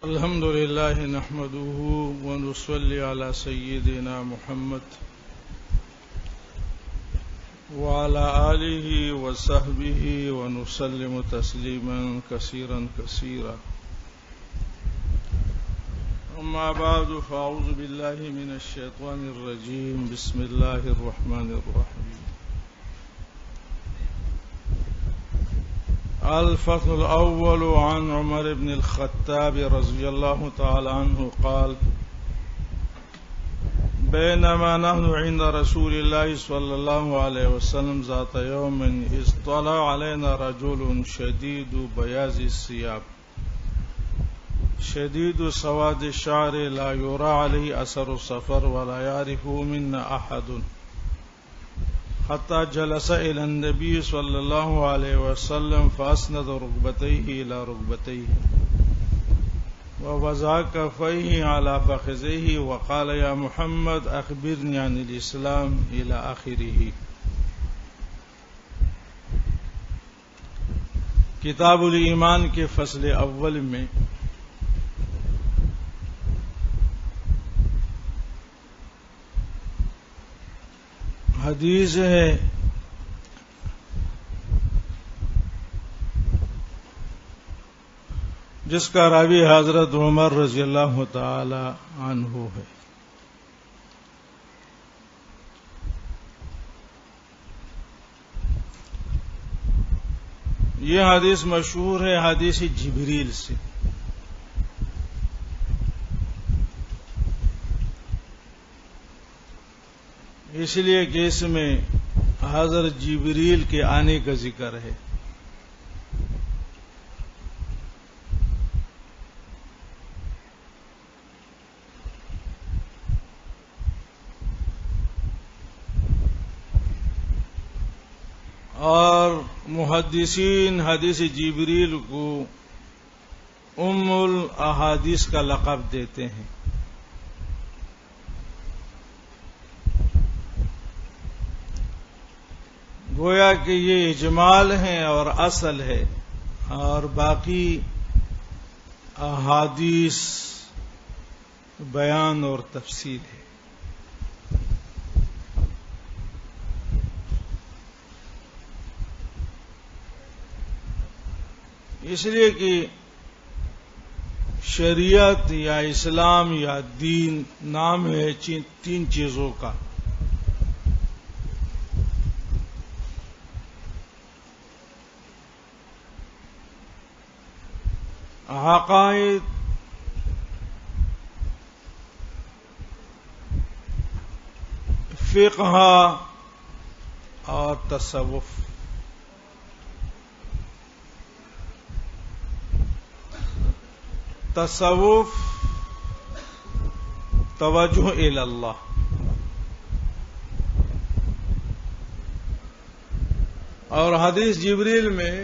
الحمد لله نحمده ونصلي على سيدنا محمد وعلى آله وصحبه ونسلم تسليما كثيرا كثيرا. أما بعد فأعوذ بالله من الشيطان الرجيم. بسم الله الرحمن الرحيم. الفصل الأول عن عمر بن الخطاب رضي الله تعالى عنه قال: بينما نحن عند رسول الله صلى الله عليه وسلم ذات يوم إذ طلع علينا رجل شديد بياض الثياب شديد سواد الشعر لا يرى عليه أثر السفر ولا يعرفه منا أحد حتى جلس إلى النبي صلى الله عليه وسلم فأسند ركبتيه إلى ركبتيه ووضع كفيه على فخذيه وقال: يا محمد أخبرني عن الإسلام إلى آخره. کتاب الایمان کے فصل اول میں حدیث ہے جس کا راوی حضرت عمر رضی اللہ تعالی عنہ ہے. یہ حدیث مشہور ہے حدیث جبریل سے. اس لیے کہ اس میں حضرت جبریل کے آنے کا ذکر ہے. اور محدثین حدیث جبریل کو ام الاحادیث کا لقب دیتے ہیں. گویا کہ یہ اجمال ہے اور اصل ہے اور باقی احادیث بیان اور تفصیل ہے. اس لیے کہ شریعت یا اسلام یا دین نام ہے تین چیزوں کا: عقائد، فقہ اور تصوف. تصوف توجہ الی اللہ، اور حدیث جبریل میں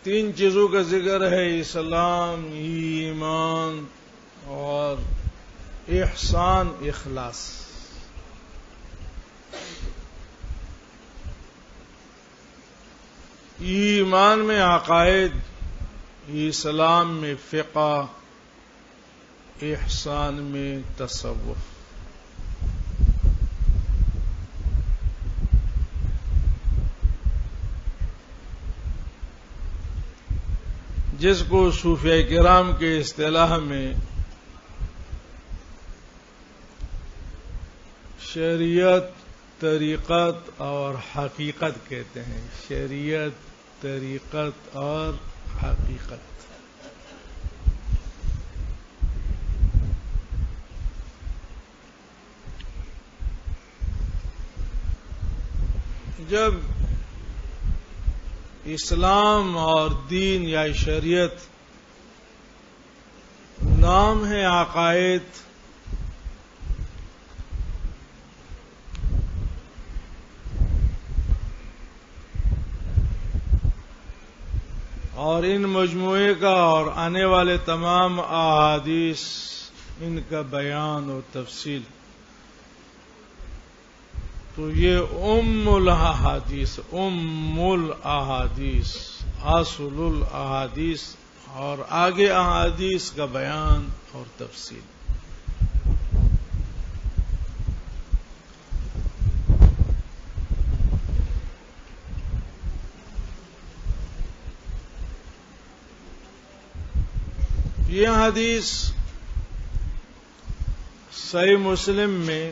تین چیزوں کا ذکر ہے: اسلام، ایمان اور احسان، اخلاص. ایمان میں عقائد، اسلام میں فقہ، احسان میں تصوف. جس کو صوفیہ کرام کے اصطلاح میں شریعت، طریقت اور حقیقت کہتے ہیں. شریعت، طریقت اور حقیقت. جب اسلام اور دین یا شریعت نام ہے عقائد، اور ان مجموعے کا اور آنے والے تمام احادیث ان کا بیان و تفصیل، تو یہ ام الاحادیث، اصل الاحادیث اور آگے احادیث کا بیان اور تفصیل. یہ حدیث صحیح مسلم میں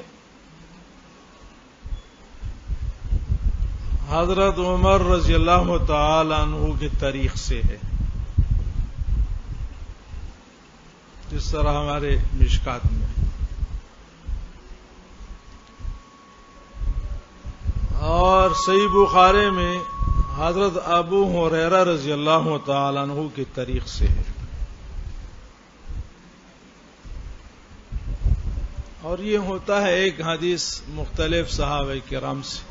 حضرت عمر رضی اللہ تعالی عنہ کی تاریخ سے ہے، جس طرح ہمارے مشکات میں. اور صحیح بخاری میں حضرت ابو ہریرہ رضی اللہ تعالی عنہ کی تاریخ سے ہے. اور یہ ہوتا ہے ایک حدیث مختلف صحابہ کرام سے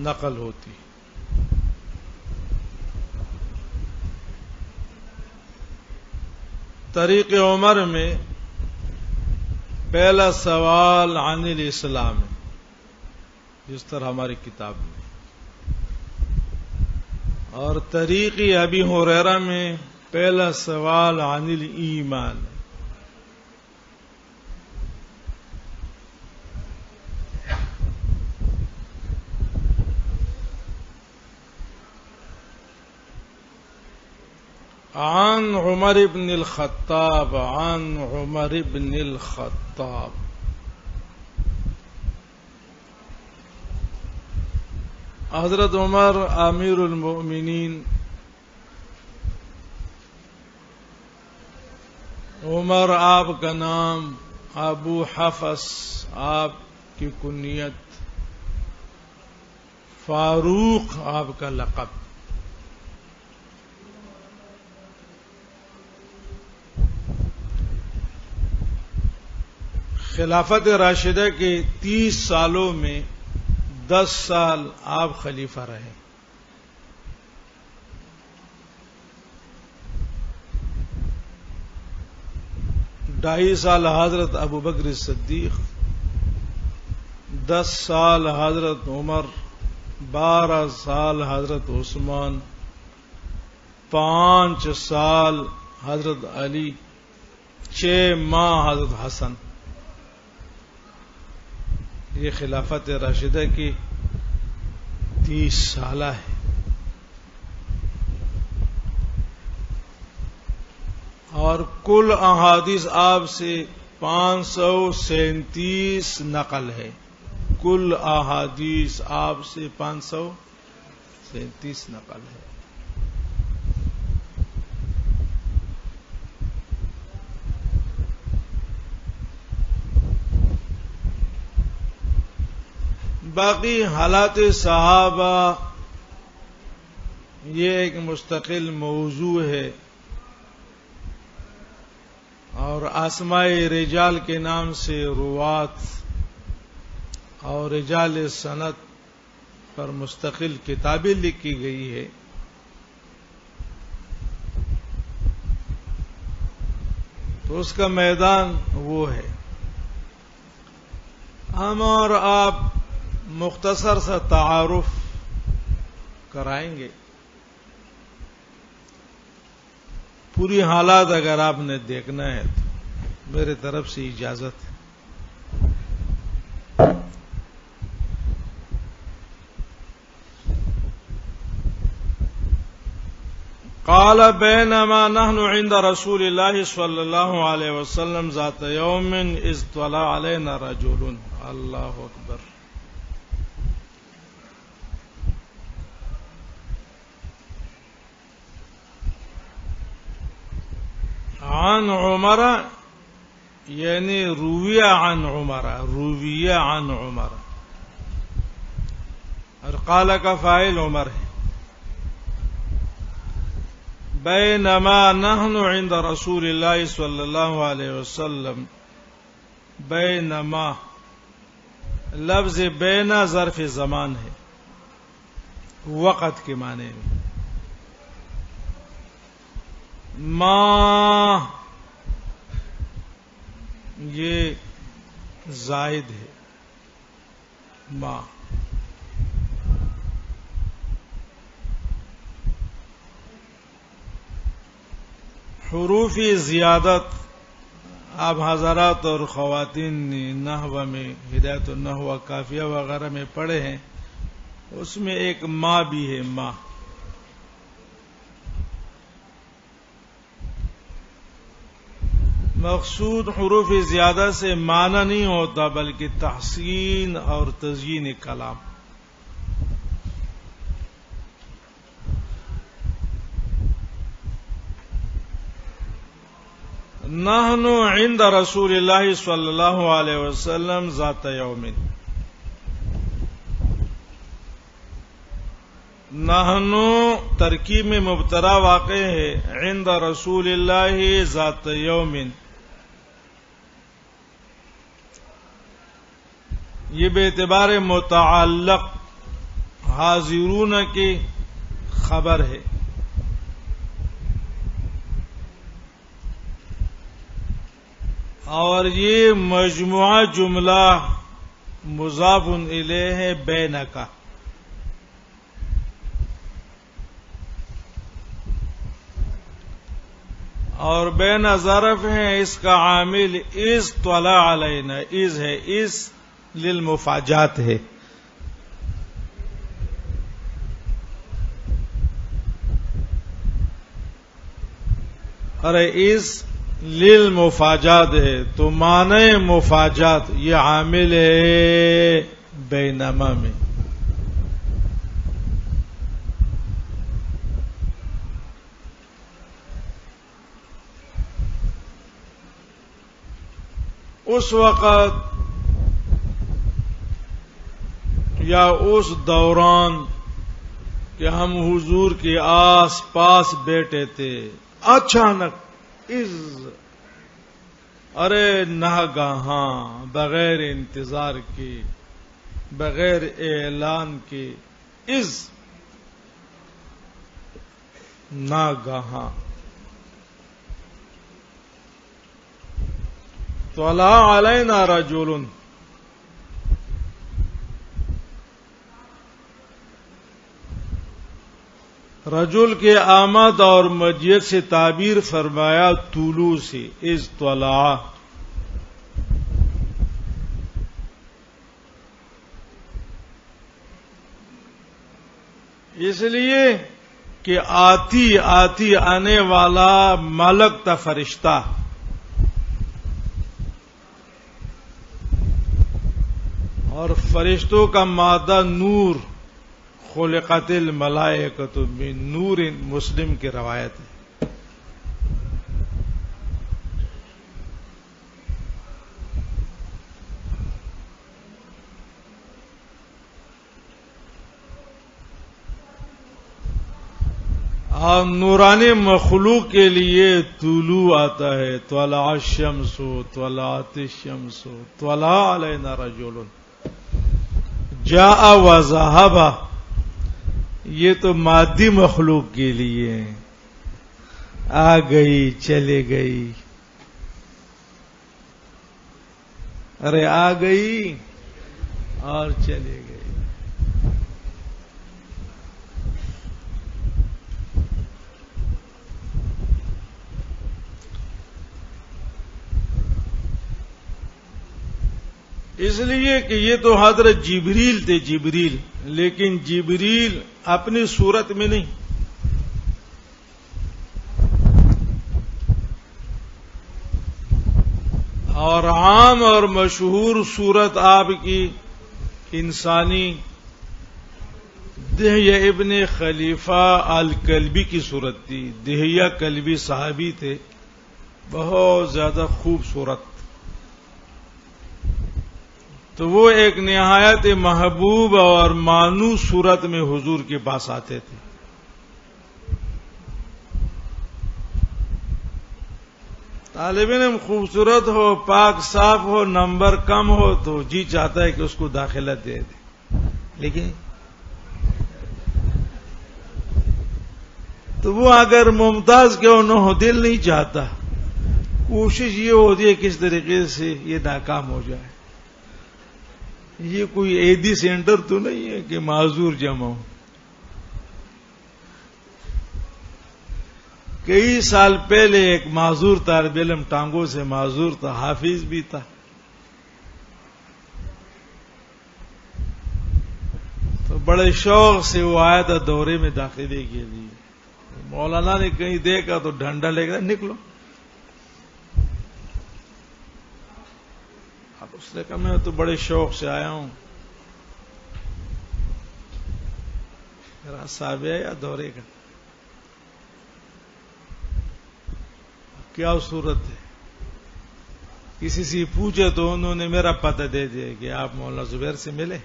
نقل ہوتی. طریق عمر میں پہلا سوال عن الاسلام ہے، جس طرح ہماری کتاب میں. اور طریق ابی ہریرہ میں پہلا سوال عن الایمان ہے. عن عمر بن الخطاب عن عمر بن الخطاب. حضرت عمر امیر المؤمنین، عمر آپ کا نام، ابو حفص آپ کی کنیت، فاروق آپ کا لقب. خلافت راشدہ کے 30 سالوں میں 10 سال آپ خلیفہ رہے. ڈھائی سال حضرت ابو بکر صدیق، 10 سال حضرت عمر، 12 سال حضرت عثمان، 5 سال حضرت علی، 6 ماہ حضرت حسن. یہ خلافت راشدہ کی 30 سالہ ہے. اور کل احادیث آپ سے 537 نقل ہے. کل احادیث آپ سے 537 نقل ہے. باقی حالات صحابہ یہ ایک مستقل موضوع ہے، اور اسماء رجال کے نام سے روات اور رجال سند پر مستقل کتابیں لکھی گئی ہے. تو اس کا میدان وہ ہے. ہم اور آپ مختصر سا تعارف کرائیں گے. پوری حالات اگر آپ نے دیکھنا ہے تو میرے طرف سے اجازت ہے. قال بينما نحن عند رسول الله صلى الله عليه وسلم ذات يوم اذ طلع علينا رجل. الله اکبر. عن عمر یعنی رویہ عن عمر، رویہ عن عمر، اور قال کا فاعل عمر ہے. بینما نحن عند رسول اللہ صلی اللہ علیہ وسلم. بینما لفظ بینا ظرف زمان ہے، وقت کے معنی میں. ما یہ زائد ہے، ما حروف زیادت آپ حضرات اور خواتین نحو میں ہدایت النحو کافیہ وغیرہ میں پڑھے ہیں، اس میں ایک ما بھی ہے، ما مقصود حروف زیادہ سے معنی نہیں ہوتا بلکہ تحسین اور تزیین کلام. نحن عند رسول اللہ صلی اللہ علیہ وسلم ذات یوم. نحن ترکیب میں مبتدا واقع ہے، عند رسول اللہ ذات یوم، یہ بے اعتبار متعلق حاضرون کی خبر ہے. اور یہ مجموعہ جملہ مضاف الیہ ہے بین کا. اور بین ظرف ہے، اس کا عامل از طلع علینا، از ہے، از للمفاجات ہے. ارے از للمفاجات ہے تو معنی مفاجات یہ عامل ہے بینما میں. اس وقت یا اس دوران کہ ہم حضور کے آس پاس بیٹھے تھے، اچانک ارے ناگہاں، بغیر انتظار کے، بغیر اعلان کے، ناگہاں طلع علینا رجل، رجل کے آمد اور مجیت سے تعبیر فرمایا طلوع سے، از طلع. اس لیے کہ آتی آنے والا ملک تھا، فرشتہ. اور فرشتوں کا مادہ نور، خلقت الملائکۃ من نور، مسلم کی روایت ہے. اور نورانی مخلوق کے لیے طلوع آتا ہے، طلع الشمس، طلعت الشمس، طلع علینا رجل، جاء وذهب، یہ تو مادی مخلوق کے لیے آ گئی چلے گئی. ارے آ گئی اور چلے گئی. اس لیے کہ یہ تو حضرت جبریل تھے، جبریل، لیکن جبریل اپنی صورت میں نہیں، اور عام اور مشہور صورت آپ کی انسانی دہیہ ابن خلیفہ الکلبی کی صورت تھی. دہیہ کلبی صحابی تھے، بہت زیادہ خوبصورت. تو وہ ایک نہایت محبوب اور مانوس صورت میں حضور کے پاس آتے تھے. طالب علم خوبصورت ہو، پاک صاف ہو، نمبر کم ہو تو جی چاہتا ہے کہ اس کو داخلہ دے دے، لیکن تو وہ اگر ممتاز کیوں نہ ہو دل نہیں چاہتا. کوشش یہ ہوتی ہے کس طریقے سے یہ ناکام ہو جائے. یہ کوئی عیدی سینٹر تو نہیں ہے کہ معذور جمع ہو. کئی سال پہلے ایک معذور طالب علم ٹانگوں سے معذور تھا، حافظ بھی تھا، تو بڑے شوق سے وہ آیا تھا دورے میں داخلے کے لیے. مولانا نے کہیں دیکھا تو ڈنڈا لے کر نکلو. اب اس نے کہا میں تو بڑے شوق سے آیا ہوں. میرا صاحب ہے یا دورے کا کیا صورت ہے؟ کسی سے پوچھے تو انہوں نے میرا پتہ دے دیا کہ آپ مولانا زبیر سے ملے،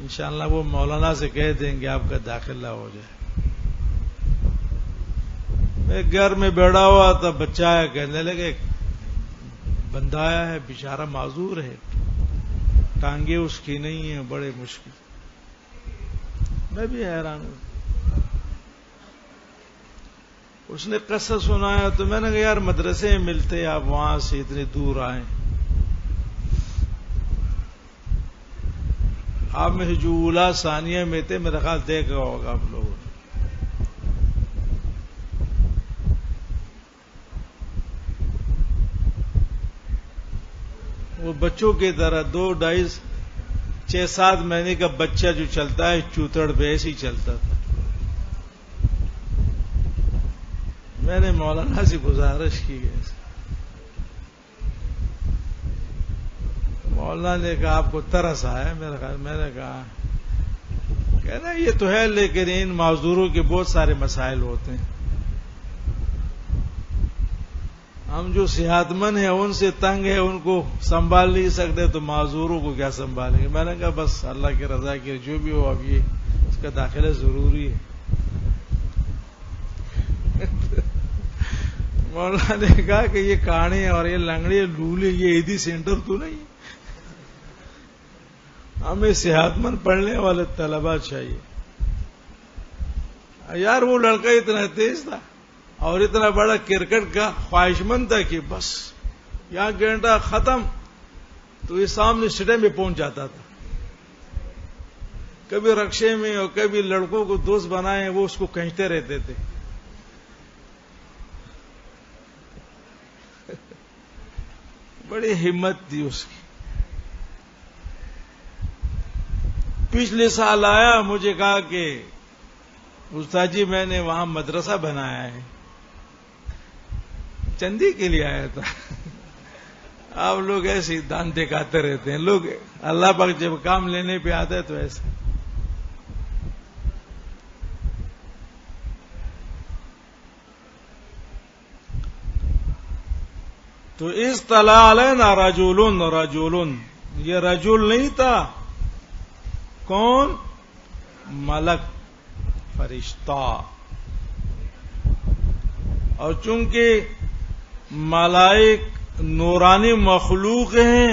انشاءاللہ وہ مولانا سے کہہ دیں گے آپ کا داخلہ ہو جائے. میں گھر میں بیٹھا ہوا تھا، بچہ آیا، کہنے لگے بندہ آیا ہے بیچارہ معذور ہے، ٹانگیں اس کی نہیں ہیں، بڑے مشکل. میں بھی حیران ہوں. اس نے قصہ سنایا تو میں نے کہا یار مدرسے میں ملتے، آپ وہاں سے اتنی دور آئیں. آپ میں جو اولا ثانیہ میں تھے، میرا خیال دیکھا ہوگا آپ لوگوں نے. وہ بچوں کی طرح 2, 2.5, 6, 7 مہینے کا بچہ جو چلتا ہے چوتڑ پہ ایسے ہی چلتا تھا. میں نے مولانا سے گزارش کی ہے. مولانا نے کہا آپ کو ترس آیا میرا خیال. میں نے کہا کہنا یہ تو ہے، لیکن ان معذوروں کے بہت سارے مسائل ہوتے ہیں. ہم جو صحت مند ہیں ان سے تنگ ہے، ان کو سنبھال نہیں سکتے تو معذوروں کو کیا سنبھالیں گے. میں نے کہا بس اللہ کی رضا کے جو بھی ہو اب یہ اس کا داخلہ ضروری ہے. مولانا نے کہا کہ یہ کانے اور یہ لنگڑے لولے یہ عیدی سینٹر تو نہیں، ہمیں صحت مند پڑھنے والے طلبا چاہیے. یار وہ لڑکا اتنا تیز تھا اور اتنا بڑا کرکٹ کا خواہش مند تھا کہ بس یہاں گھنٹہ ختم تو یہ سامنے سٹے میں پہنچ جاتا تھا. کبھی رکشے میں اور کبھی لڑکوں کو دوست بنائے، وہ اس کو کھینچتے رہتے تھے. بڑی ہمت تھی اس کی. پچھلے سال آیا، مجھے کہا کہ استاد جی میں نے وہاں مدرسہ بنایا ہے. چندی کے لیے آیا تھا. آپ لوگ ایسے دان دکھاتے رہتے ہیں. لوگ اللہ پاک جب کام لینے پہ آتے ہیں تو ایسے. تو اس طلع علینا رجل، یہ رجل نہیں تھا. کون؟ ملک، فرشتہ. اور چونکہ ملائک نورانی مخلوق ہیں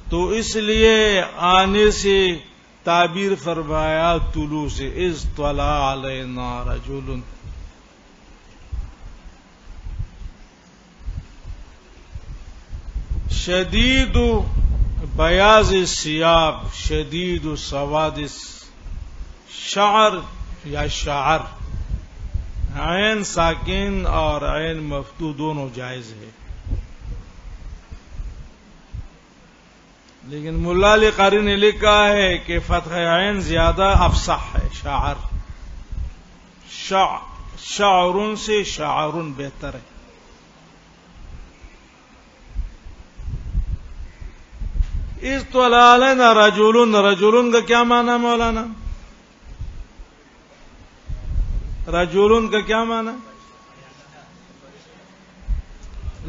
تو اس لیے آنے سے تعبیر فرمایا طلوع سے. اذ طلع علینا رجل. شدید بیاض الثياب شدید سواد الشعر یا شعر، عین ساکن اور عین مفتوح دونوں جائز ہے. لیکن ملا علی قاری نے لکھا ہے کہ فتح عین زیادہ افصح ہے. شعر سے شعر بہتر ہے. اس طلع علینا رجل کا کیا معنی مولانا؟ رجل کا کیا معنی؟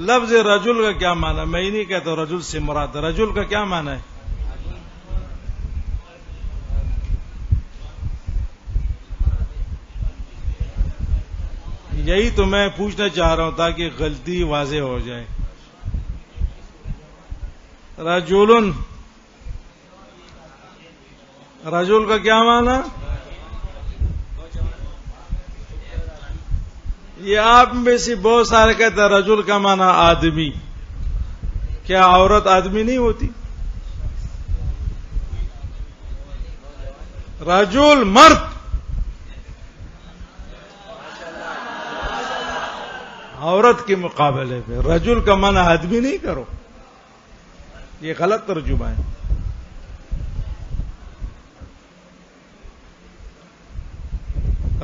لفظ رجل کا کیا معنی؟ میں ہی نہیں کہتا رجل سے مراد. رجل کا کیا معنی ہے؟ یہی تو میں پوچھنا چاہ رہا ہوں تاکہ غلطی واضح ہو جائے. رجل کا کیا معنی؟ یہ آپ میں سے بہت سارے کہتے ہیں رجل کا معنی آدمی. کیا عورت آدمی نہیں ہوتی؟ رجل مرد. عورت کے مقابلے پہ رجل کا معنی آدمی نہیں کرو، یہ غلط ترجمہ ہے.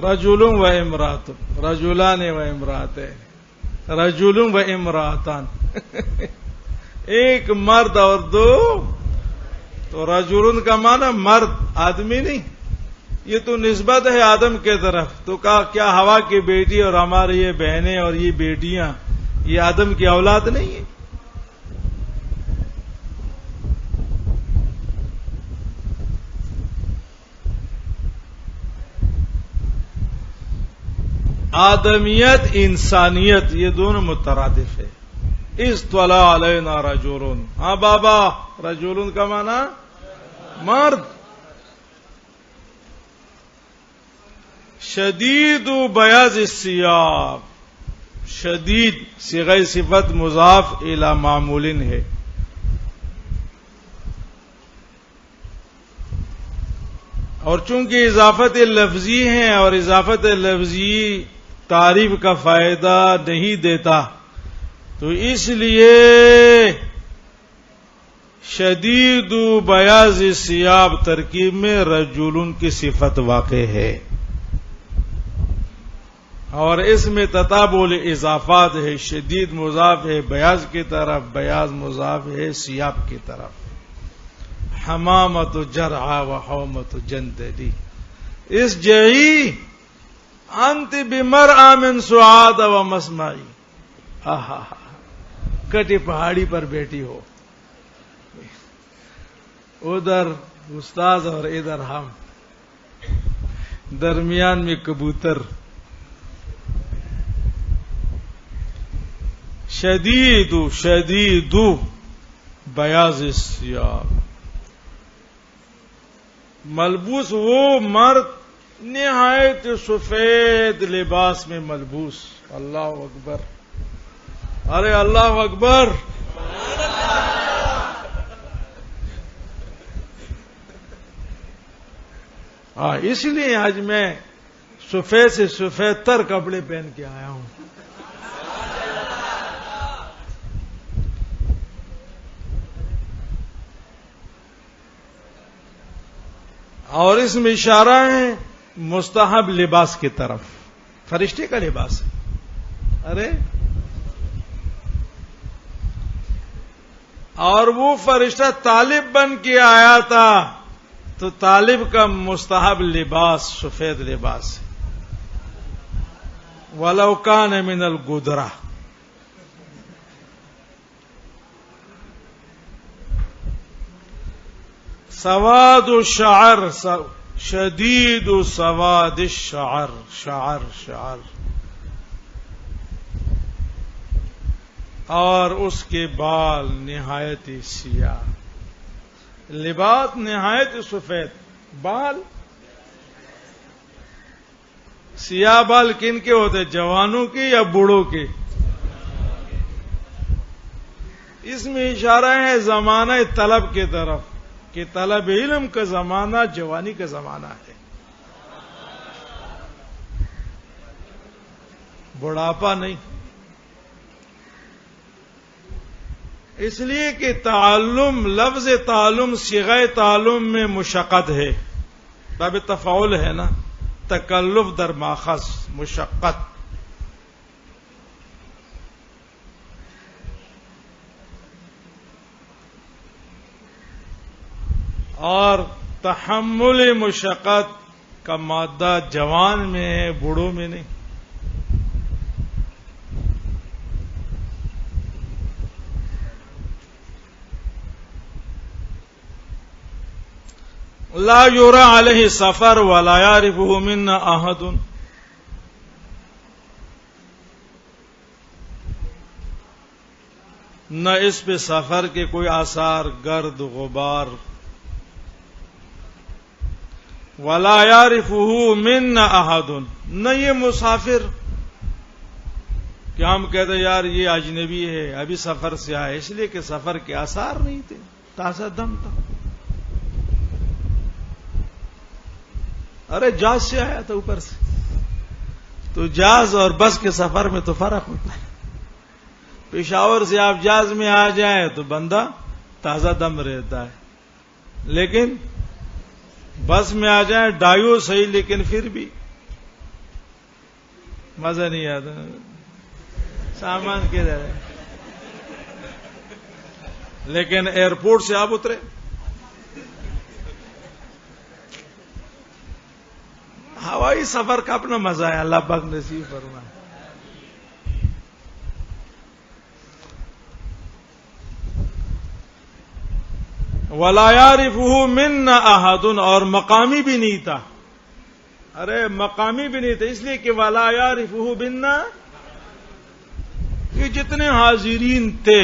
رجل و امرات، رجلان و امراتین، رجل و امراتان ایک مرد اور دو، تو رجل کا معنی مرد، آدمی نہیں. یہ تو نسبت ہے آدم کے طرف. تو کہا کیا ہوا کی بیٹی اور ہماری یہ بہنیں اور یہ بیٹیاں یہ آدم کی اولاد نہیں ہے؟ آدمیت انسانیت یہ دونوں مترادف ہے. اصطلع علینا رجل، ہاں بابا، رجل کا معنی مرد. شدید بیاض الثیاب، شدید صیغہ صفت مضاف الی معمول ہے. اور چونکہ اضافت لفظی ہے اور اضافت لفظی تعریف کا فائدہ نہیں دیتا، تو اس لیے شدید بیاض الثیاب ترکیب میں رجل کی صفت واقع ہے. اور اس میں تتابع اضافات ہے. شدید مضاف ہے بیاض کی طرف، بیاض مضاف ہے سیاب کی طرف. حمامت جرعا و حومت جندلی اس جہی انت بمرعا من سعاد و مسمعی. کٹی پہاڑی پر بیٹھی ہو، ادھر استاد اور ادھر ہم، درمیان میں کبوتر. شدید بیاض الثیاب، ملبوس وہ مرد نہایت سفید لباس میں ملبوس. اللہ اکبر، ارے اللہ اکبر. اس لیے آج میں سفید سے سفید تر کپڑے پہن کے آیا ہوں. اور اس میں اشارہ ہے مستحب لباس کی طرف. فرشتے کا لباس ہے. ارے اور وہ فرشتہ طالب بن کے آیا تھا، تو طالب کا مستحب لباس سفید لباس ہے. وَلَوْ كَانَ مِنَ الْغُدْرَةِ، سواد الشعر، شدید سواد الشعر، شعر اور اس کے بال نہایت سیاہ. لباس نہایت سفید، بال سیاہ. بال کن کے ہوتے، جوانوں کے یا بوڑھوں کے؟ اس میں اشارہ ہے زمانہ طلب کی طرف کہ طلب علم کا زمانہ جوانی کا زمانہ ہے، بڑھاپا نہیں. اس لیے کہ تعلم، لفظ تعلم صیغہ تعلم میں مشقت ہے، باب تفاعل ہے نا، تکلف در ماخذ، مشقت. اور تحمل مشقت کا مادہ جوان میں ہے، بوڑھوں میں نہیں. لا یرى علیہ سفر ولا یعرفہ منا احد، نہ اس پہ سفر کے کوئی آثار، گرد غبار. ولا یعرفہ منا احد، نہ یہ مسافر کہ ہم کہتے یار یہ اجنبی ہے، ابھی سفر سے آئے، اس لیے کہ سفر کے آثار نہیں تھے، تازہ دم تھا. ارے جہاز سے آیا تھا اوپر سے. تو جہاز اور بس کے سفر میں تو فرق ہوتا ہے. پشاور سے آپ جہاز میں آ جائیں تو بندہ تازہ دم رہتا ہے، لیکن بس میں آ جائیں ڈائیو صحیح لیکن پھر بھی مزہ نہیں آتا. سامان کے رہے لیکن ایئرپورٹ سے آپ اترے ہوائی سفر کا اپنا مزہ ہے. اللہ پاک نصیب فرمائے. وَلَا يَعْرِفُهُ مِنَّا أَحَدٌ، اور مقامی بھی نہیں تھا. ارے مقامی بھی نہیں تھا، اس لیے کہ وَلَا يَعْرِفُهُ مِنَّا، یہ جتنے حاضرین تھے،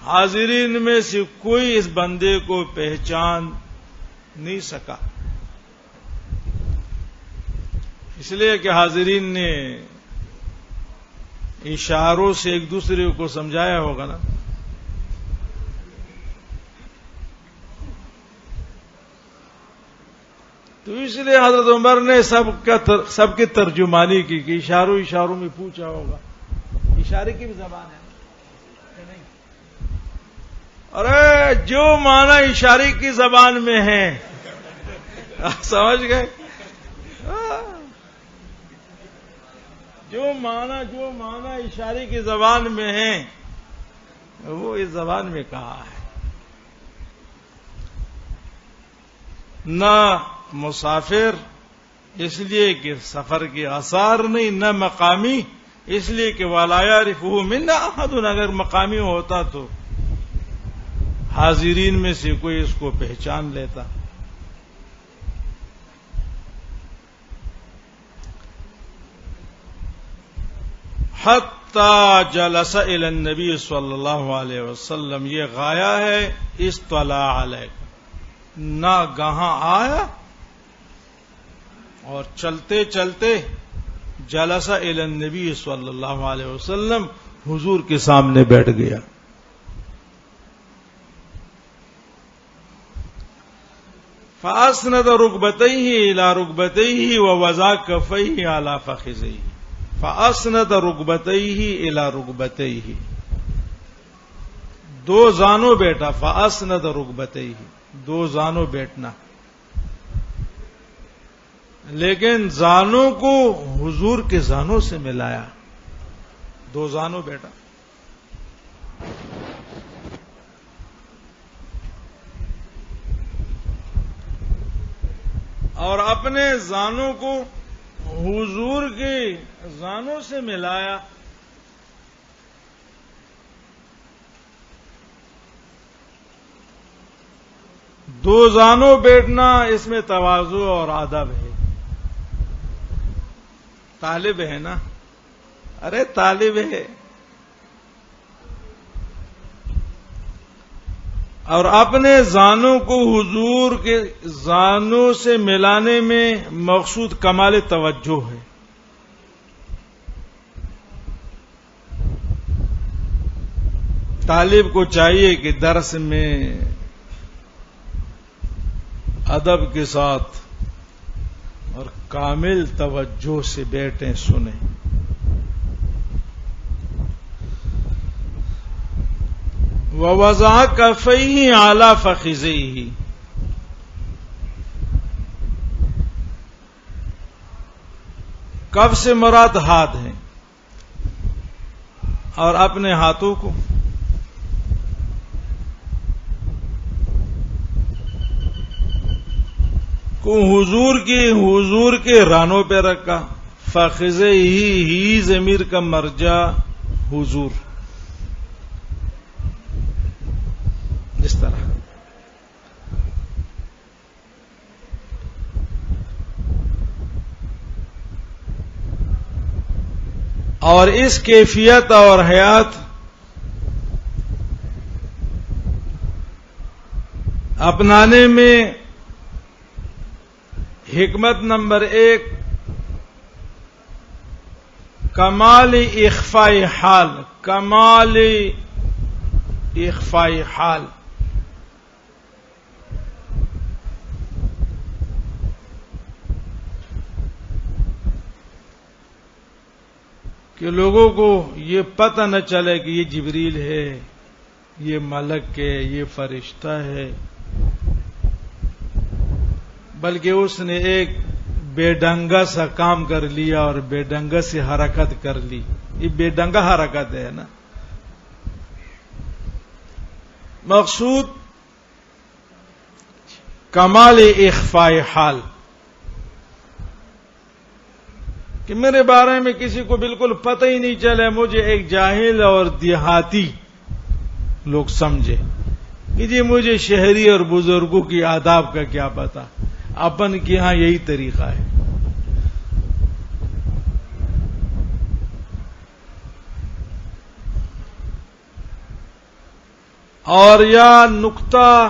حاضرین میں سے کوئی اس بندے کو پہچان نہیں سکا، اس لیے کہ حاضرین نے اشاروں سے ایک دوسرے کو سمجھایا ہوگا نا. تو اس لیے حضرت عمر نے سب کی ترجمانی کی کہ اشاروں میں پوچھا ہوگا. اشارے کی بھی زبان ہے کہ نہیں؟ ارے جو معنی اشارے کی زبان میں ہے آپ سمجھ گئے. جو معنی اشارے کی زبان میں ہے وہ اس زبان میں کہا ہے. نہ مسافر اس لیے کہ سفر کے آثار نہیں، نہ مقامی اس لیے کہ وَلَا يَعْرِفُهُ مِنَّا أَحَدٌ، اگر مقامی ہوتا تو حاضرین میں سے کوئی اس کو پہچان لیتا. حَتَّى جَلَسَ إِلَى النَّبِيِّ صلی اللہ علیہ وسلم، یہ غایہ ہے اطلع علیہ، نہ گہاں آیا اور چلتے چلتے جلس الی النبی صلی اللہ علیہ وسلم، حضور کے سامنے بیٹھ گیا. فاسند رکبتیہ الی رکبتیہ ووضع کفیہ علی فخذیہ. فاسند رکبتیہ الی رکبتیہ، دو زانوں بیٹھا. فاسند رکبتیہ، دو زانوں بیٹھنا، لیکن زانوں کو حضور کے زانوں سے ملایا. دو زانوں بیٹھا اور اپنے زانوں کو حضور کے زانوں سے ملایا. دو زانوں بیٹھنا اس میں تواضع اور ادب ہے. طالب ہے نا، ارے طالب ہے، اور اپنے زانوں کو حضور کے زانوں سے ملانے میں مقصود کمال توجہ ہے. طالب کو چاہیے کہ درس میں ادب کے ساتھ اور کامل توجہ سے بیٹھیں، سنیں. ووضع کفیہ علی فخذیہ، کف سے مراد ہاتھ ہیں، اور اپنے ہاتھوں کو حضور کے رانوں پہ رکھا. فخذیہ ہی ضمیر کا مرجع حضور، اس طرح. اور اس کیفیت اور حیات اپنانے میں حکمت نمبر 1، کمال اخفاء حال. کمال اخفاء حال، کہ لوگوں کو یہ پتہ نہ چلے کہ یہ جبریل ہے، یہ ملک ہے، یہ فرشتہ ہے، بلکہ اس نے ایک بے ڈنگا سا کام کر لیا اور بے ڈنگا سے حرکت کر لی. یہ بے ڈنگا حرکت ہے نا. مقصود کمال اخفاء حال، کہ میرے بارے میں کسی کو بالکل پتہ ہی نہیں چلے، مجھے ایک جاہل اور دیہاتی لوگ سمجھے کہ جی مجھے شہری اور بزرگوں کی آداب کا کیا پتا. اپن کے ہاں یہی طریقہ ہے. اور یا نقطہ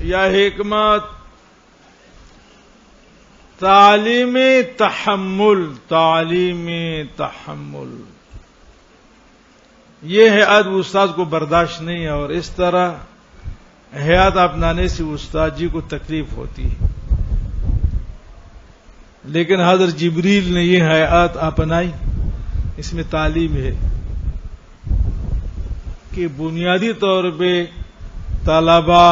یا حکمت تعلیم تحمل، تعلیم تحمل، یہ حیات استاد کو برداشت نہیں ہے، اور اس طرح حیات اپنانے سے استاد جی کو تکلیف ہوتی ہے. لیکن حضرت جبریل نے یہ حیات اپنائی. اس میں تعلیم ہے کہ بنیادی طور پہ طلبا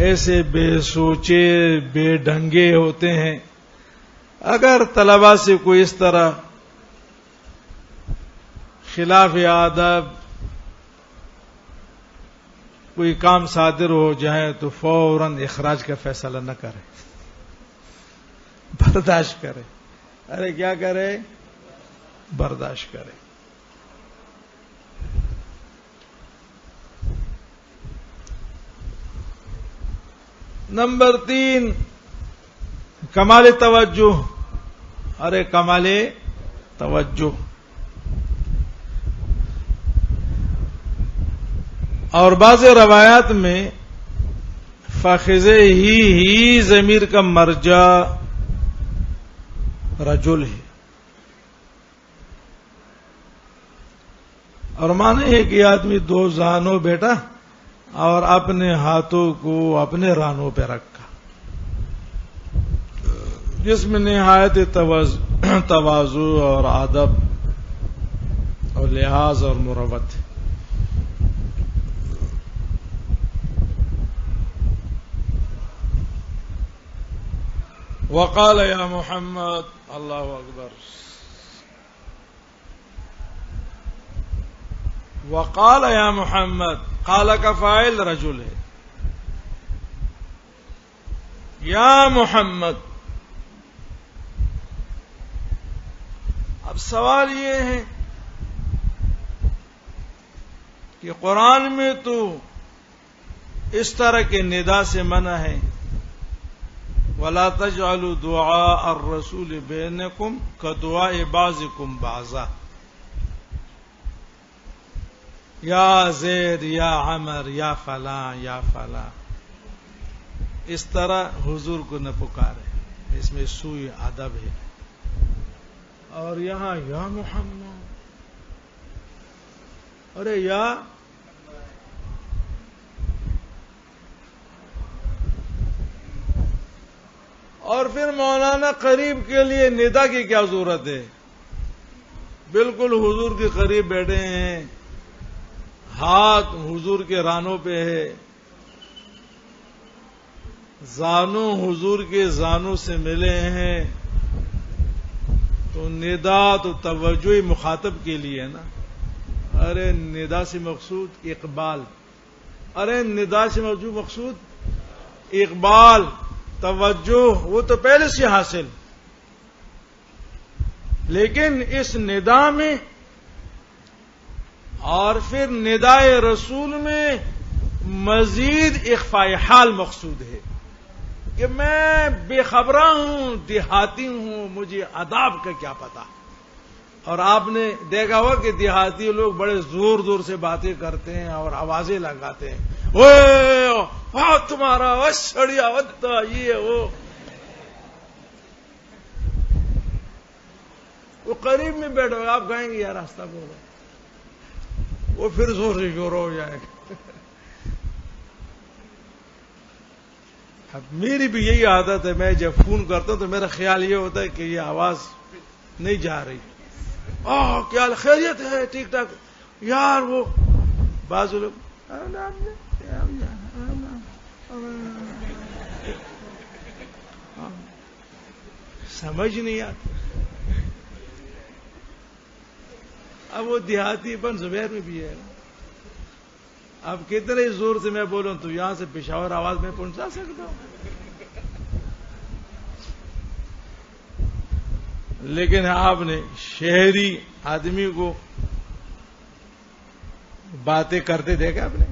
ایسے بے سوچے بے ڈھنگے ہوتے ہیں. اگر طلبا سے کوئی اس طرح خلاف آداب کوئی کام صادر ہو جائے تو فوراً اخراج کا فیصلہ نہ کرے، برداشت کرے. ارے کیا کرے؟ برداشت کرے. نمبر 3 کمال توجہ. ارے کمال توجہ. اور بعض روایات میں فاخذے ہی ضمیر کا مرجع رجل ہے، اور مانے ہے کہ آدمی 2 زانوں بیٹا اور اپنے ہاتھوں کو اپنے رانوں پہ رکھا، جس میں نہایت تواضع اور ادب اور لحاظ اور مروت ہے. وقال یا محمد، اللہ اکبر، وقال یا محمد، قال کا فاعل رجل ہے. یا محمد. اب سوال یہ ہے کہ قرآن میں تو اس طرح کے ندا سے منع ہے، وَلَا تَجْعَلُوا دُعَاءَ الرَّسُولِ بَيْنَكُمْ كَدُعَاءِ بَعْضِكُمْ بَعْضًا. یا زید، یا عمر، یا فلاں، یا فلاں، اس طرح حضور کو نہ پکارے، اس میں سوء ادب ہے. اور یہاں یا محمد، ارے یا اور پھر مولانا قریب کے لیے ندا کی کیا ضرورت ہے؟ بالکل حضور کے قریب بیٹھے ہیں، ہاتھ حضور کے رانوں پہ ہے، زانوں حضور کے زانوں سے ملے ہیں، تو ندا تو توجہ مخاطب کے لیے ہے نا. ارے ندا سے مقصود اقبال، ارے ندا سے مقصود اقبال، توجہ وہ تو پہلے سے حاصل. لیکن اس ندا میں اور پھر ندائے رسول میں مزید اخفاء حال مقصود ہے کہ میں بے خبراں ہوں، دیہاتی ہوں، مجھے آداب کا کیا پتا. اور آپ نے دیکھا ہوا کہ دیہاتی لوگ بڑے زور زور سے باتیں کرتے ہیں اور آوازیں لگاتے ہیں، اوے تمہارا سڑیا وتا یہ وہ قریب میں بیٹھو، آپ کہیں گے یار راستہ بولو، وہ پھر زور سے شور ہو جائے گا. اب میری بھی یہی عادت ہے، میں جب فون کرتا ہوں تو میرا خیال یہ ہوتا ہے کہ یہ آواز نہیں جا رہی، کیا خیریت ہے؟ ٹھیک ٹھاک یار. وہ بعض لوگ سمجھ نہیں آتی. اب وہ دیہاتی بن زبیر میں بھی ہے. اب کتنے زور سے میں بولوں تو یہاں سے پشاور آواز میں پہنچا سکتا ہوں. لیکن آپ نے شہری آدمی کو باتیں کرتے دیکھا آپ نے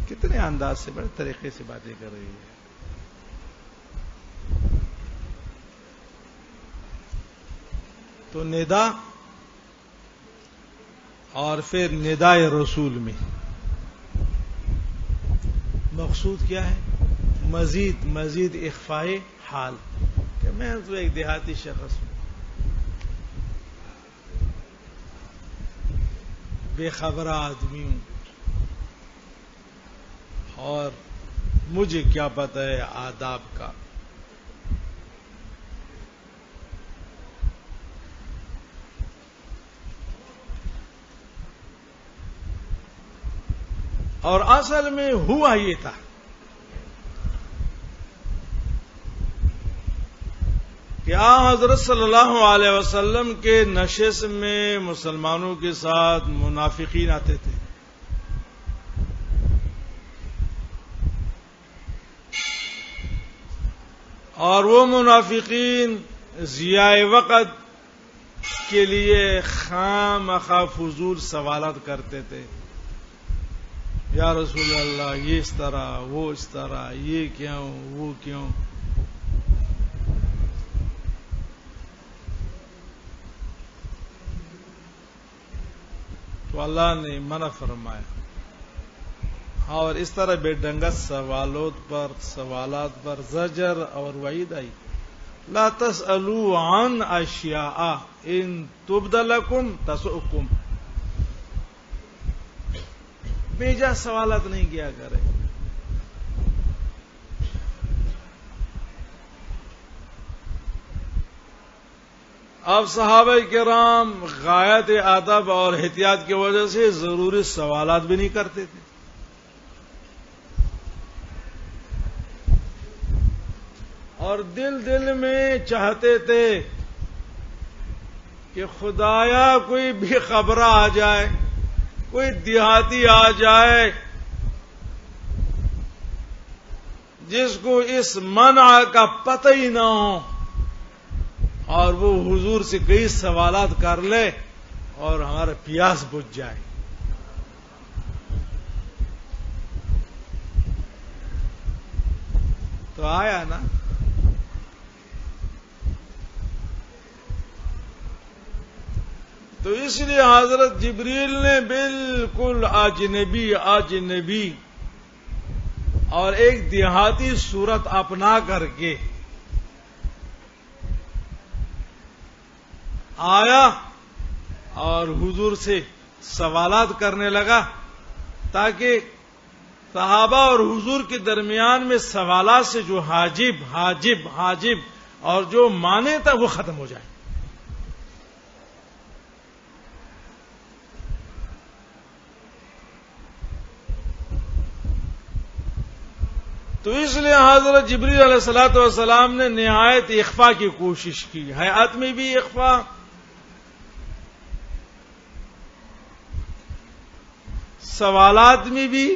کتنے انداز سے بڑے طریقے سے باتیں کر رہی ہے. تو ندا اور پھر ندائے رسول میں مقصود کیا ہے؟ مزید اخفائے حال کہ میں تو ایک دیہاتی شخص ہوں، بے خبر آدمی ہوں، اور مجھے کیا پتہ ہے آداب کا. اور اصل میں ہوا یہ تھا کہ حضرت صلی اللہ علیہ وسلم کے نشست میں مسلمانوں کے ساتھ منافقین آتے تھے. اور وہ منافقین ضیاء وقت کے لیے خام مخواہ فضول سوالات کرتے تھے. یا رسول اللہ یہ اس طرح وہ اس طرح، یہ کیوں وہ کیوں. تو اللہ نے منع فرمایا. اور اس طرح بے ڈنگت سوالات پر زجر اور وعید آئی. لا تسألوا عن اشیاء ان تبد لکم تسؤکم. بیجا سوالات نہیں کیا کرے. اب صحابہ کرام غایت ادب اور احتیاط کی وجہ سے ضروری سوالات بھی نہیں کرتے تھے. اور دل میں چاہتے تھے کہ خدایا کوئی بھی خبر آ جائے، کوئی دیہاتی آ جائے جس کو اس منع کا پتہ ہی نہ ہو، اور وہ حضور سے کئی سوالات کر لے اور ہمارا پیاس بجھ جائے. تو آیا نا. تو اس لیے حضرت جبریل نے بالکل اجنبی اور ایک دیہاتی صورت اپنا کر کے آیا اور حضور سے سوالات کرنے لگا، تاکہ صحابہ اور حضور کے درمیان میں سوالات سے جو حاجب اور جو مانے تھا وہ ختم ہو جائے. تو اس لیے حضرت جبریل علیہ الصلوۃ والسلام نے نہایت اخفاء کی کوشش کی. حیات میں بھی اخفاء، سوالات میں بھی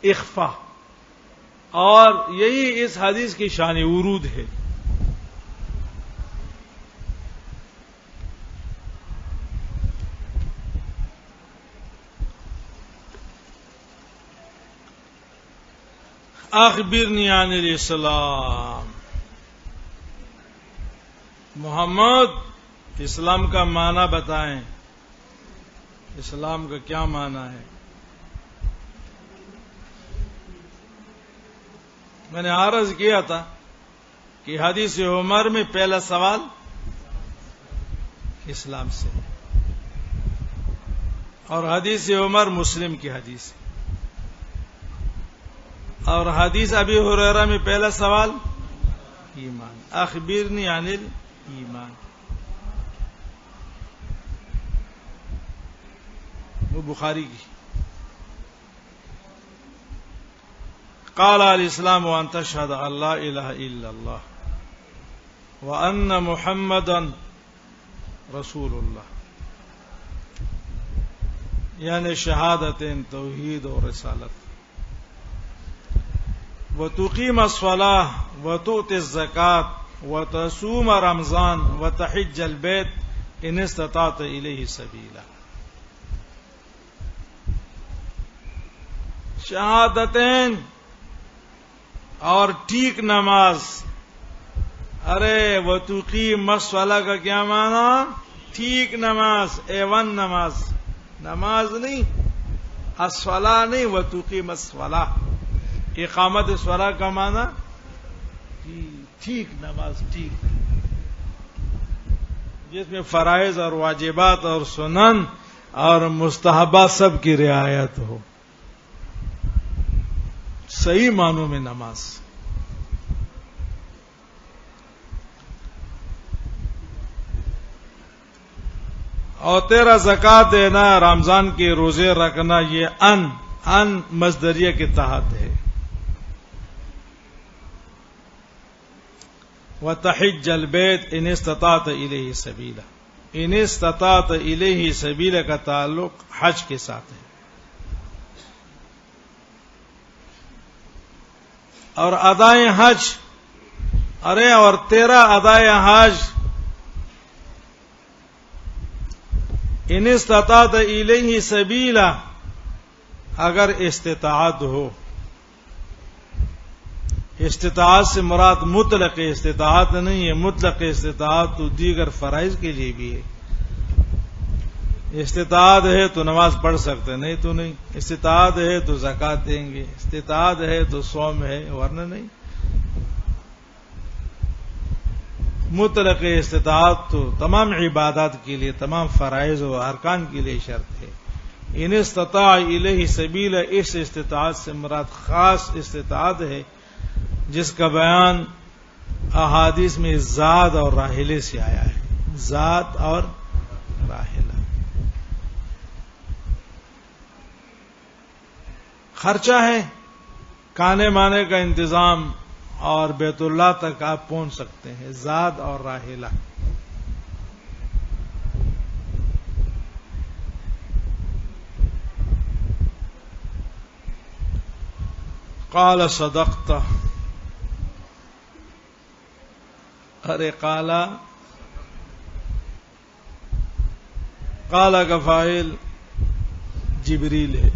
اخفاء، اور یہی اس حدیث کی شان ورود ہے. اخبرنی عن الاسلام. محمد اسلام کا معنی بتائیں، اسلام کا کیا معنی ہے؟ میں نے عرض کیا تھا کہ حدیث عمر میں پہلا سوال اسلام سے، اور حدیث عمر مسلم کی حدیث ہے. اور حدیث ابی ہریرہ میں پہلا سوال ایمان. اخبرنی عن الایمان. وہ بخاری کی. قال الاسلام وان تشهد ان لا اله الا الله وان محمدا رسول اللہ، یعنی شہادتین توحید اور رسالت. وتقیم الصلاة وتؤتي الزکاة وتصوم رمضان وتحج البيت ان استطعت الیہ سبیلا. شہادتین اور ٹھیک نماز. ارے وتقیم الصلاة کا کیا معنی؟ ٹھیک نماز، A1 نماز، نماز نہیں، الصلاة نہیں، وتقیم الصلاة. اقامت الصلاة کا معنی ٹھیک نماز، ٹھیک، جس میں فرائض اور واجبات اور سنن اور مستحبات سب کی رعایت ہو. صحیح معنوں میں نماز. اور تیرا زکات دینا، رمضان کے روزے رکھنا، یہ ان مصدریہ کے تحت ہے. وتحج البیت ان استطعت الیہ سبیلا. ان استطعت الیہ سبیلا کا تعلق حج کے ساتھ ہے. اور ادائے حج، ارے اور تیرا ادائے حج ان استطاعت الیہ سبیلا، اگر استطاعت ہو. استطاعت سے مراد مطلق استطاعت نہیں ہے. مطلق استطاعت تو دیگر فرائض کے لیے بھی ہے. استطاعت ہے تو نماز پڑھ سکتے، نہیں تو نہیں. استطاعت ہے تو زکات دیں گے، استطاعت ہے تو صوم ہے، ورنہ نہیں. مطلق استطاعت تو تمام عبادات کے لیے، تمام فرائض و ارکان کے لیے شرط ہے. ان استطاع الیہ سبیلا، اس استطاعت سے مراد خاص استطاعت ہے جس کا بیان احادیث میں ذات اور راحلے سے آیا ہے. ذات اور راحلہ. خرچہ ہے، کھانے مانے کا انتظام، اور بیت اللہ تک آپ پہنچ سکتے ہیں. زاد اور راحلہ. قال صدقت. ارے قال کا فاعل جبریل ہے.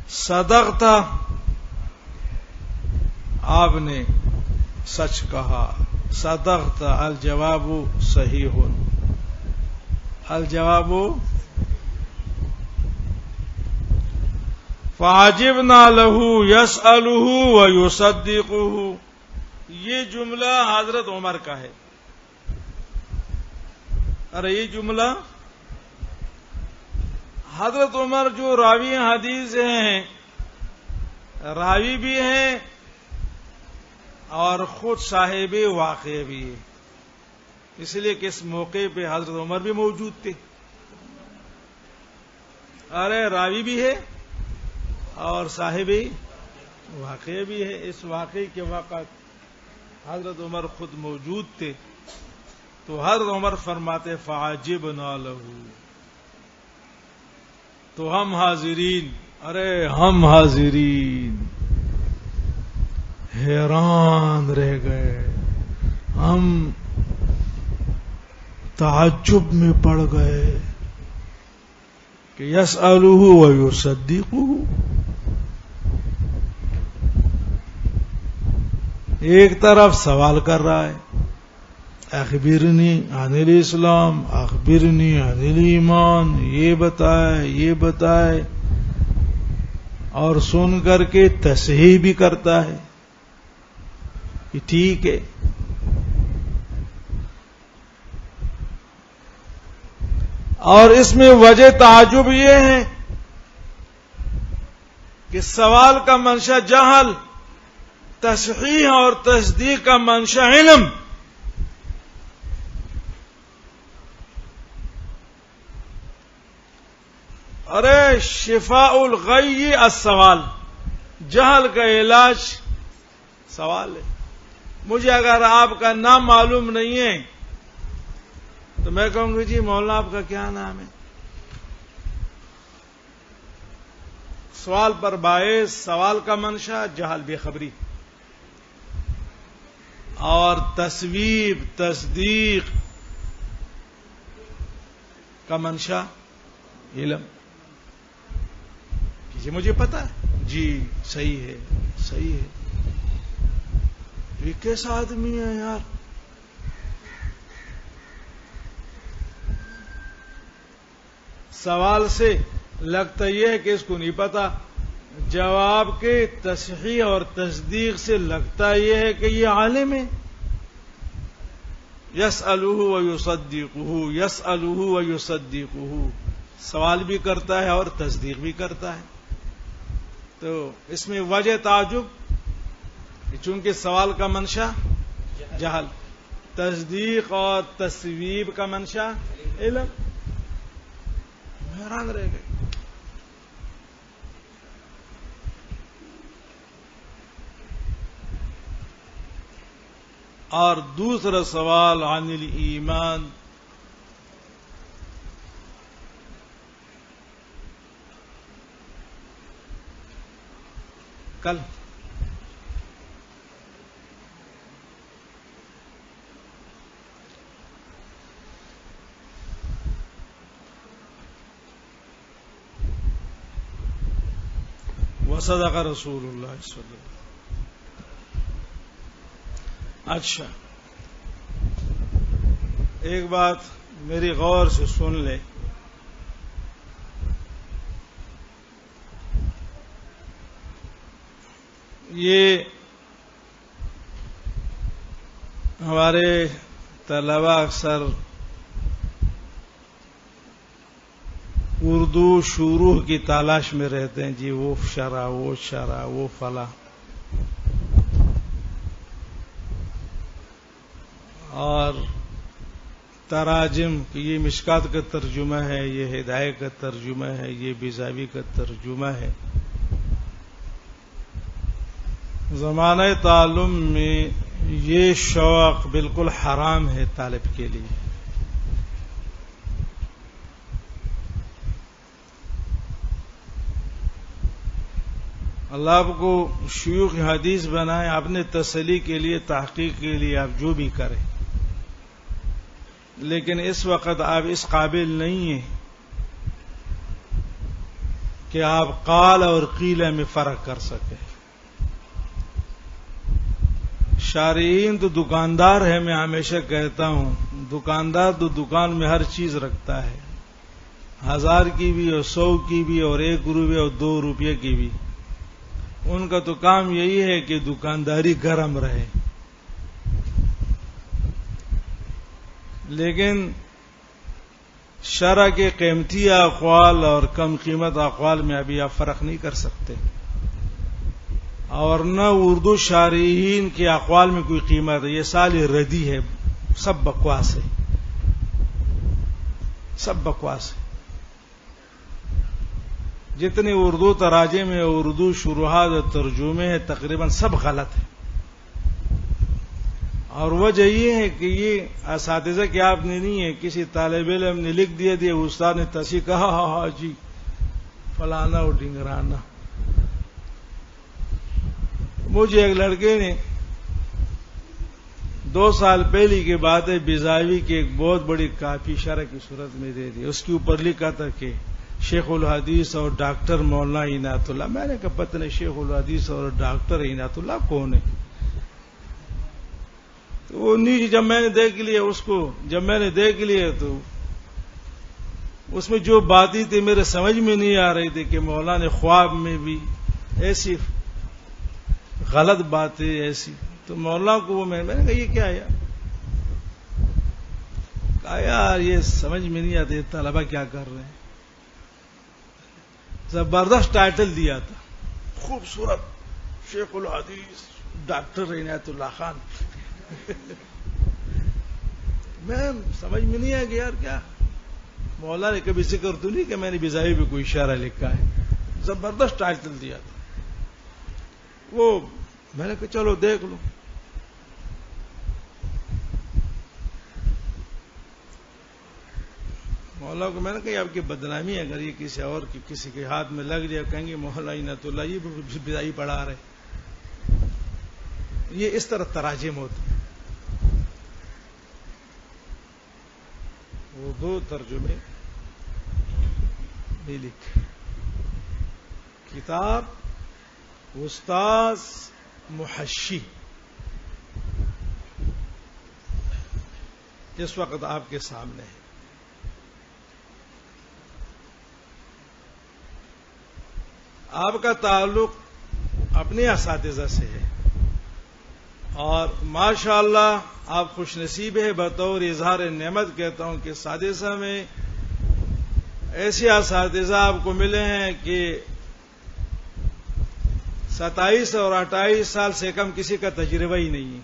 صدقت، آپ نے سچ کہا. صدقت، الجواب صحیح. الجواب فعجبنا له يسأله ويصدقه. یہ جملہ حضرت عمر کا ہے. ارے یہ جملہ حضرت عمر جو راوی حدیث ہیں، راوی بھی ہیں اور خود صاحب واقع بھی ہے. اس لیے کہ اس موقع پہ حضرت عمر بھی موجود تھے. ارے راوی بھی ہے اور صاحب واقع بھی ہے. اس واقعے کے وقت حضرت عمر خود موجود تھے. تو حضرت عمر فرماتے فعجبنا له، تو ہم حاضرین، ارے ہم حاضرین حیران رہ گئے. ہم تعجب میں پڑ گئے کہ یسألہ ویصدقہ. ایک طرف سوال کر رہا ہے، اخبرنی عن الاسلام، اخبرنی عن الایمان، یہ بتائے، اور سن کر کے تصحیح بھی کرتا ہے کہ ٹھیک ہے. اور اس میں وجہ تعجب یہ ہے کہ سوال کا منشا جہل، تصحیح اور تصدیق کا منشا علم. ارے شفاء الغی السوال، جہل کا علاج سوال ہے. مجھے اگر آپ کا نام معلوم نہیں ہے تو میں کہوں گی جی مولانا آپ کا کیا نام ہے؟ سوال پر باعث سوال کا منشا جہل بے خبری، اور تصویب تصدیق کا منشا علم. جی مجھے پتا ہے، جی صحیح ہے صحیح ہے. یہ کیسا آدمی ہے یار؟ سوال سے لگتا یہ ہے کہ اس کو نہیں پتا، جواب کے تصحیح اور تصدیق سے لگتا یہ ہے کہ یہ عالم ہے. یسألہ ویصدقہ یسألہ ویصدقہ، سوال بھی کرتا ہے اور تصدیق بھی کرتا ہے. تو اس میں وجہ تعجب، چونکہ سوال کا منشا جہل، تصدیق اور تصویب کا منشا علم. حیران رہ گئے. اور دوسرا سوال عن الایمان، کل وصدق رسول اللہ صلی اللہ علیہ وسلم. اچھا، ایک بات میری غور سے سن لے. یہ ہمارے طلبا اکثر اردو شروع کی تلاش میں رہتے ہیں، جی وہ شرح وہ شرح وہ فلاں، اور تراجم کہ یہ مشکات کا ترجمہ ہے، یہ ہدایہ کا ترجمہ ہے، یہ بیضاوی کا ترجمہ ہے. زمانہ تعلم میں یہ شوق بالکل حرام ہے طالب کے لیے. اللہ آپ کو شیوخ حدیث بنائے، اپنے تسلی کے لیے تحقیق کے لیے آپ جو بھی کریں، لیکن اس وقت آپ اس قابل نہیں ہیں کہ آپ قال اور قیل میں فرق کر سکیں. شارعین تو دکاندار ہے، میں ہمیشہ کہتا ہوں دکاندار تو دکان میں ہر چیز رکھتا ہے، 1000 کی بھی اور 100 کی بھی اور 1 روپے اور 2 روپے کی بھی. ان کا تو کام یہی ہے کہ دکانداری گرم رہے. لیکن شرع کے قیمتی اقوال اور کم قیمت اقوال میں ابھی آپ فرق نہیں کر سکتے، اور نہ اردو شارحین کے اقوال میں کوئی قیمت ہے. یہ ساری ردی ہے، سب بکواس ہے، سب بکواس ہے. جتنے اردو تراجم میں اردو شروحات اور ترجمے ہیں تقریباً سب غلط ہیں. اور وجہ یہ ہے کہ یہ اساتذہ کے آپ نے نہیں ہے، کسی طالب علم نے لکھ دیا استاد نے تصحیح کہا، ہاں جی فلانا اور ڈنگرانا. مجھے ایک لڑکے نے 2 سال پہلے کی بات ہے بیضاوی کی ایک بہت بڑی کاپی شرح کی صورت میں دے دی. اس کے اوپر لکھا تھا کہ شیخ الحدیث اور ڈاکٹر مولانا عنایت اللہ. میں نے کہا پتہ نہیں شیخ الحدیث اور ڈاکٹر عنایت اللہ کون ہے. تو وہ نیچے جب میں نے دیکھ لیا تو اس میں جو باتیں تھی میرے سمجھ میں نہیں آ رہی تھی کہ مولانا نے خواب میں بھی ایسی غلط باتیں ایسی. تو مولانا کو میں نے کہا یہ کیا ہے؟ کہا یار یہ سمجھ میں نہیں آتے طلبہ کیا کر رہے ہیں. زبردست ٹائٹل دیا تھا، خوبصورت، شیخ الحدیث ڈاکٹر عنایت اللہ خان. میں سمجھ میں نہیں آیا کہ یار کیا مولا نے کبھی ذکر تو نہیں کہ میں نے بیزاوی پہ کوئی اشارہ لکھا ہے، زبردست ٹائٹل دیا تھا وہ، میں نے کہا چلو دیکھ لو. مولا کو میں نے کہا آپ کی بدنامی ہے، اگر یہ کسی اور کسی کے ہاتھ میں لگ جائے کہیں گے مولا عنایت اللہ یہ بیزاوی پڑھا رہے. یہ اس طرح تراجم ہوتے ہیں. وہ 2 ترجمے بھی لکھے. کتاب استاذ محشی اس وقت آپ کے سامنے ہے. آپ کا تعلق اپنے اساتذہ سے ہے اور ماشاءاللہ آپ خوش نصیب ہے. بطور اظہار نعمت کہتا ہوں کہ اساتذہ میں ایسے اساتذہ آپ کو ملے ہیں کہ 27 اور 28 سال سے کم کسی کا تجربہ ہی نہیں ہے.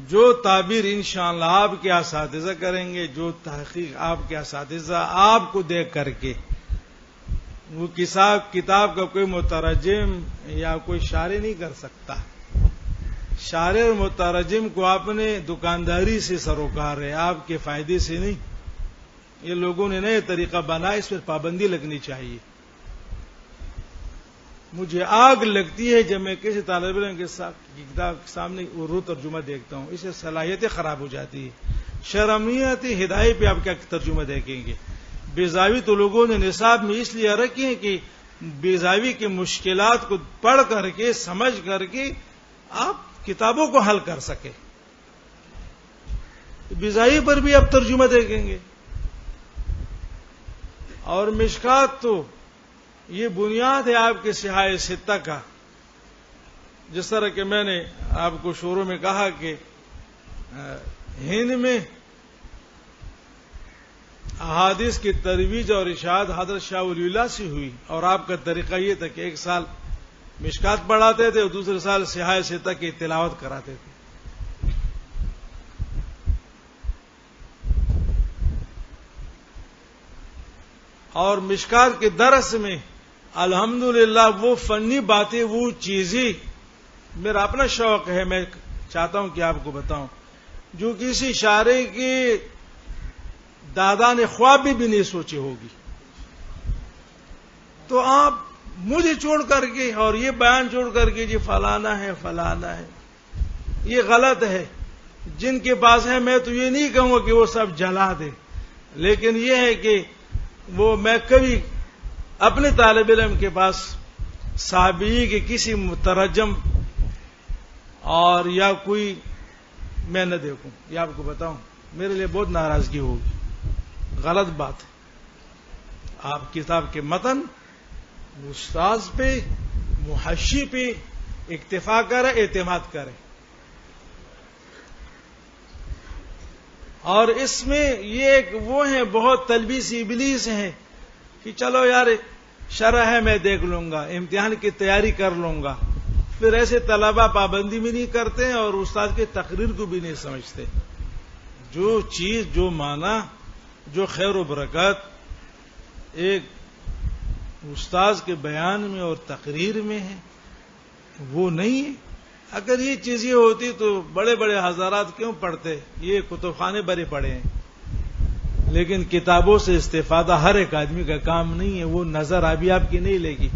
جو تعبیر انشاءاللہ آپ کے اساتذہ کریں گے، جو تحقیق آپ کے اساتذہ آپ کو دیکھ کر کے، وہ کتاب کا کوئی مترجم یا کوئی شارح نہیں کر سکتا. شارح اور مترجم کو آپ نے دکانداری سے سروکار ہے، آپ کے فائدے سے نہیں. یہ لوگوں نے نئے طریقہ بنایا، اس پر پابندی لگنی چاہیے. مجھے آگ لگتی ہے جب میں کسی طالب علم کے کتاب کے سامنے اردو ترجمہ دیکھتا ہوں، اس سے صلاحیتیں خراب ہو جاتی ہے. شرمیت ہدایت پہ آپ کیا ترجمہ دیکھیں گے؟ بیزاوی تو لوگوں نے نصاب میں اس لیے رکھی ہیں کہ بیزاوی کی مشکلات کو پڑھ کر کے سمجھ کر کے آپ کتابوں کو حل کر سکے. بیزاوی پر بھی آپ ترجمہ دیکھیں گے. اور مشکات تو یہ بنیاد ہے آپ کے صحاح ستہ کا. جس طرح کہ میں نے آپ کو شروع میں کہا کہ ہند میں احادیث کی ترویج اور اشاعت حضرت شاہ ولی اللہ سے ہوئی، اور آپ کا طریقہ یہ تھا کہ 1 سال مشکات پڑھاتے تھے اور دوسرے سال صحاح ستہ کی تلاوت کراتے تھے. اور مشکات کے درس میں الحمدللہ وہ فنی باتیں، وہ چیزیں، میرا اپنا شوق ہے، میں چاہتا ہوں کہ آپ کو بتاؤں، جو کسی شارح کے دادا نے خواب بھی نہیں سوچی ہوگی. تو آپ مجھے چھوڑ کر کے اور یہ بیان چھوڑ کر کے جی فلانا ہے فلانا ہے، یہ غلط ہے. جن کے پاس ہے میں تو یہ نہیں کہوں گا کہ وہ سب جلا دے، لیکن یہ ہے کہ وہ میں کبھی اپنے طالب علم کے پاس صحابی کے کسی مترجم اور یا کوئی میں نہ دیکھوں. یہ آپ کو بتاؤں میرے لیے بہت ناراضگی ہوگی، غلط بات ہے. آپ کتاب کے متن استاذ پہ محشی پہ اکتفا کریں، اعتماد کریں. اور اس میں یہ ایک وہ ہیں بہت تلبیس ابلیس ہیں کہ چلو یار شرح ہے میں دیکھ لوں گا، امتحان کی تیاری کر لوں گا. پھر ایسے طلبہ پابندی بھی نہیں کرتے ہیں اور استاد کے تقریر کو بھی نہیں سمجھتے. جو چیز، جو معنی، جو خیر و برکت ایک استاذ کے بیان میں اور تقریر میں ہے وہ نہیں ہے. اگر یہ چیزیں ہوتی تو بڑے بڑے حضرات کیوں پڑھتے؟ یہ کتب خانے بھرے پڑے ہیں. لیکن کتابوں سے استفادہ ہر ایک آدمی کا کام نہیں ہے، وہ نظر ابھی آپ کی نہیں لے گی.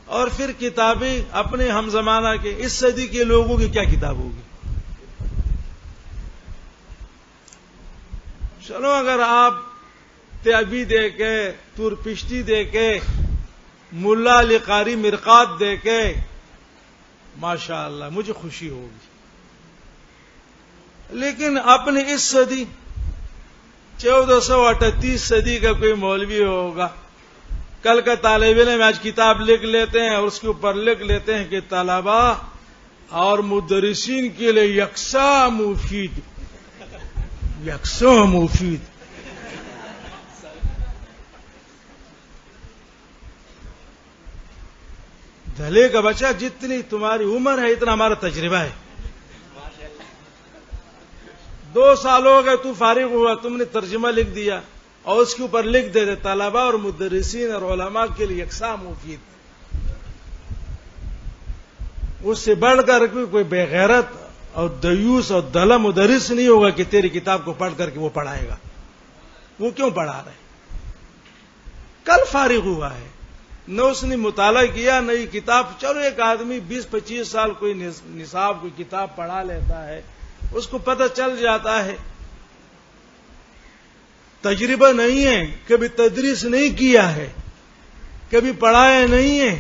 اور پھر کتابیں اپنے ہم زمانہ کے اس صدی کے لوگوں کی کیا کتاب ہوگی؟ چلو اگر آپ تیابی دے کے، تور پشتی دے کے، ملا علی قاری مرقات دے کے، ماشاءاللہ مجھے خوشی ہوگی. لیکن اپنے اس صدی 1438 صدی کا کوئی مولوی ہوگا، کل کا طالب علم آج کتاب لکھ لیتے ہیں اور اس کے اوپر لکھ لیتے ہیں کہ طلبہ اور مدرسین کے لیے یکساں مفید، یکساں مفید. دھلے کا بچہ جتنی تمہاری عمر ہے اتنا ہمارا تجربہ ہے. 2 سال ہو گئے تو فارغ ہوا، تم نے ترجمہ لکھ دیا اور اس کے اوپر لکھ دے طلباء اور مدرسین اور علماء کے لیے یکساں مفید. اس سے بڑھ کر کوئی بے غیرت اور دیوس اور دلم مدرس نہیں ہوگا کہ تیری کتاب کو پڑھ کر کے وہ پڑھائے گا. وہ کیوں پڑھا رہے؟ کل فارغ ہوا ہے، نہ اس نے مطالعہ کیا نہ یہ کتاب. چلو ایک آدمی 20-25 سال کوئی نصاب کوئی کتاب پڑھا لیتا ہے، اس کو پتہ چل جاتا ہے. تجربہ نہیں ہے، کبھی تدریس نہیں کیا ہے، کبھی پڑھایا نہیں ہے،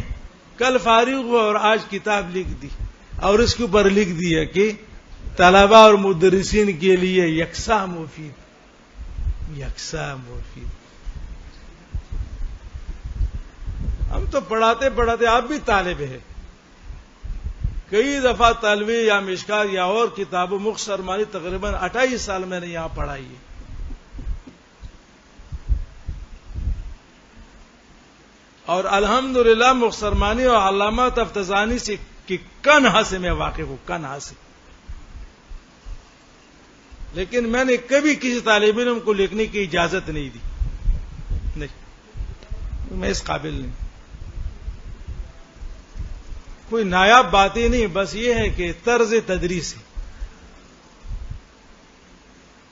کل فارغ ہوا اور آج کتاب لکھ دی اور اس کے اوپر لکھ دیا کہ طلباء اور مدرسین کے لیے یکساں مفید. یکساں مفید. ہم تو پڑھاتے پڑھاتے آپ بھی طالب ہیں. کئی دفعہ طلبی یا مشکات یا اور کتابوں مختصر مانی تقریباً 28 سال میں نے یہاں پڑھائی ہے. اور الحمدللہ مختصر مانی اور علامہ تفتزانی سے کہ کنہا سے میں واقف ہوں، کنہا سے. لیکن میں نے کبھی کسی طالب علم کو لکھنے کی اجازت نہیں دی. نہیں، میں اس قابل نہیں. کوئی نایاب باتیں نہیں، بس یہ ہے کہ طرز تدریس ہے.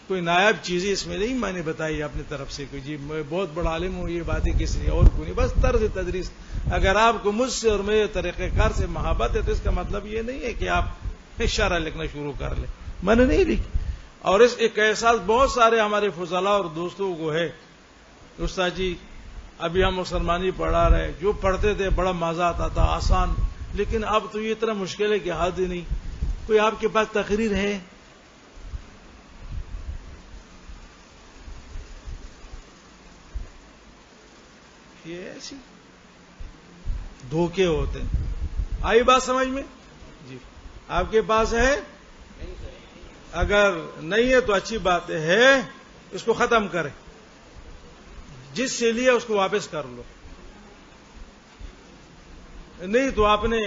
کوئی نایاب چیزیں اس میں نہیں میں نے بتائی اپنی طرف سے کہ جی میں بہت بڑا عالم ہوں، یہ باتیں کسی نے اور کو نہیں. بس طرز تدریس. اگر آپ کو مجھ سے اور میرے طریقہ کار سے محبت ہے تو اس کا مطلب یہ نہیں ہے کہ آپ اشارہ لکھنا شروع کر لیں. میں نے نہیں لکھی. اور اس ایک احساس بہت سارے ہمارے فضلاء اور دوستوں کو ہے. استاد جی ابھی ہم مسلمانی پڑھا رہے، جو پڑھتے تھے بڑا مزہ آتا تھا، آسان، لیکن اب تو یہ اتنا مشکل ہے کہ حد ہی نہیں. کوئی آپ کے پاس تقریر ہے؟ یہ ایسی دھوکے ہوتے ہیں. آئی بات سمجھ میں؟ جی آپ کے پاس ہے؟ اگر نہیں ہے تو اچھی بات ہے، اس کو ختم کریں. جس سے لیا اس کو واپس کر لو. نہیں تو آپ نے